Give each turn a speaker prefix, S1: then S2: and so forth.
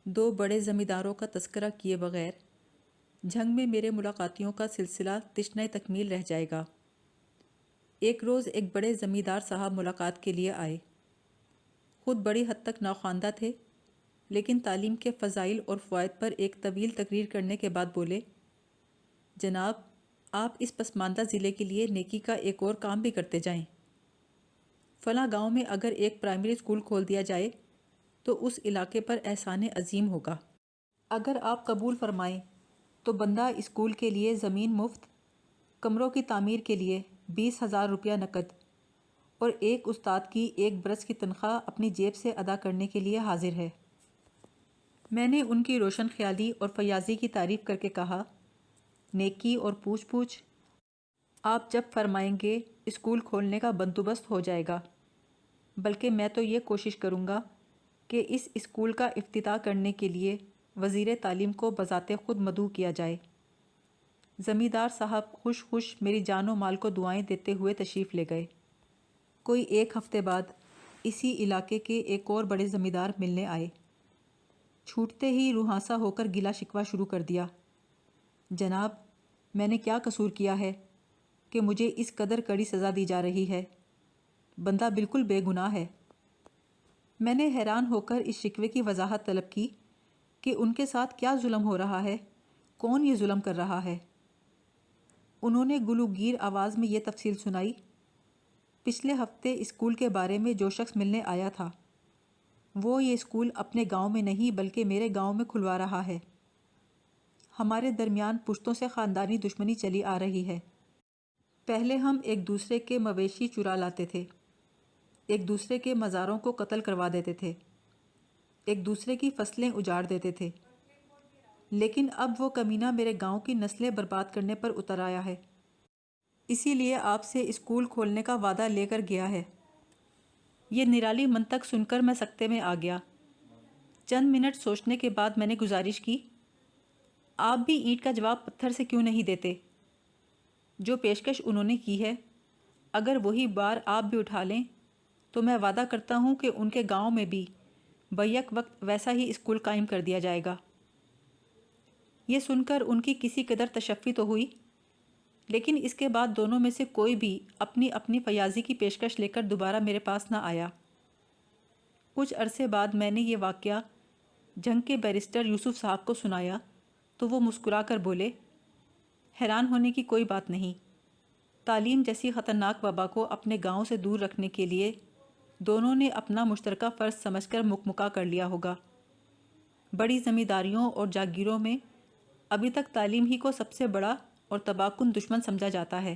S1: دو بڑے زمینداروں کا تذکرہ کیے بغیر جھنگ میں میرے ملاقاتیوں کا سلسلہ تشنہ تکمیل رہ جائے گا۔ ایک روز ایک بڑے زمیندار صاحب ملاقات کے لیے آئے۔ خود بڑی حد تک ناخواندہ تھے، لیکن تعلیم کے فضائل اور فوائد پر ایک طویل تقریر کرنے کے بعد بولے، جناب، آپ اس پسماندہ ضلع کے لیے نیکی کا ایک اور کام بھی کرتے جائیں۔ فلاں گاؤں میں اگر ایک پرائمری اسکول کھول دیا جائے تو اس علاقے پر احسان عظیم ہوگا۔ اگر آپ قبول فرمائیں تو بندہ اسکول کے لیے زمین مفت، کمروں کی تعمیر کے لیے 20,000 روپیہ نقد اور ایک استاد کی 1 برس کی تنخواہ اپنی جیب سے ادا کرنے کے لیے حاضر ہے۔ میں نے ان کی روشن خیالی اور فیاضی کی تعریف کر کے کہا، نیکی اور پوچھ پوچھ، آپ جب فرمائیں گے اسکول کھولنے کا بندوبست ہو جائے گا، بلکہ میں تو یہ کوشش کروں گا کہ اس اسکول کا افتتاح کرنے کے لیے وزیر تعلیم کو بذات خود مدعو کیا جائے۔ زمیندار صاحب خوش خوش میری جان و مال کو دعائیں دیتے ہوئے تشریف لے گئے۔ کوئی 1 ہفتے بعد اسی علاقے کے ایک اور بڑے زمیندار ملنے آئے۔ چھوٹتے ہی روحانسا ہو کر گلا شکوہ شروع کر دیا، جناب، میں نے کیا قصور کیا ہے کہ مجھے اس قدر کڑی سزا دی جا رہی ہے؟ بندہ بالکل بے گناہ ہے۔ میں نے حیران ہو کر اس شکوے کی وضاحت طلب کی کہ ان کے ساتھ کیا ظلم ہو رہا ہے، کون یہ ظلم کر رہا ہے؟ انہوں نے گلوگیر آواز میں یہ تفصیل سنائی، پچھلے ہفتے اسکول کے بارے میں جو شخص ملنے آیا تھا، وہ یہ اسکول اپنے گاؤں میں نہیں بلکہ میرے گاؤں میں کھلوا رہا ہے۔ ہمارے درمیان پشتوں سے خاندانی دشمنی چلی آ رہی ہے۔ پہلے ہم ایک دوسرے کے مویشی چرا لاتے تھے، ایک دوسرے کے مزاروں کو قتل کروا دیتے تھے، ایک دوسرے کی فصلیں اجاڑ دیتے تھے، لیکن اب وہ کمینہ میرے گاؤں کی نسلیں برباد کرنے پر اتر آیا ہے۔ اسی لیے آپ سے اسکول کھولنے کا وعدہ لے کر گیا ہے۔ یہ نرالی منطق سن کر میں سکتے میں آ گیا۔ چند منٹ سوچنے کے بعد میں نے گزارش کی، آپ بھی اینٹ کا جواب پتھر سے کیوں نہیں دیتے؟ جو پیشکش انہوں نے کی ہے، اگر وہی بار آپ بھی اٹھا لیں تو میں وعدہ کرتا ہوں کہ ان کے گاؤں میں بھی بیک وقت ویسا ہی اسکول قائم کر دیا جائے گا۔ یہ سن کر ان کی کسی قدر تشفی تو ہوئی، لیکن اس کے بعد دونوں میں سے کوئی بھی اپنی اپنی فیاضی کی پیشکش لے کر دوبارہ میرے پاس نہ آیا۔ کچھ عرصے بعد میں نے یہ واقعہ جھنگ کے بیرسٹر یوسف صاحب کو سنایا تو وہ مسکرا کر بولے، حیران ہونے کی کوئی بات نہیں۔ تعلیم جیسی خطرناک وبا کو اپنے گاؤں سے دور رکھنے کے لیے دونوں نے اپنا مشترکہ فرض سمجھ کر مکمکا کر لیا ہوگا۔ بڑی زمینداریوں اور جاگیروں میں ابھی تک تعلیم ہی کو سب سے بڑا اور تباہ کن دشمن سمجھا جاتا ہے۔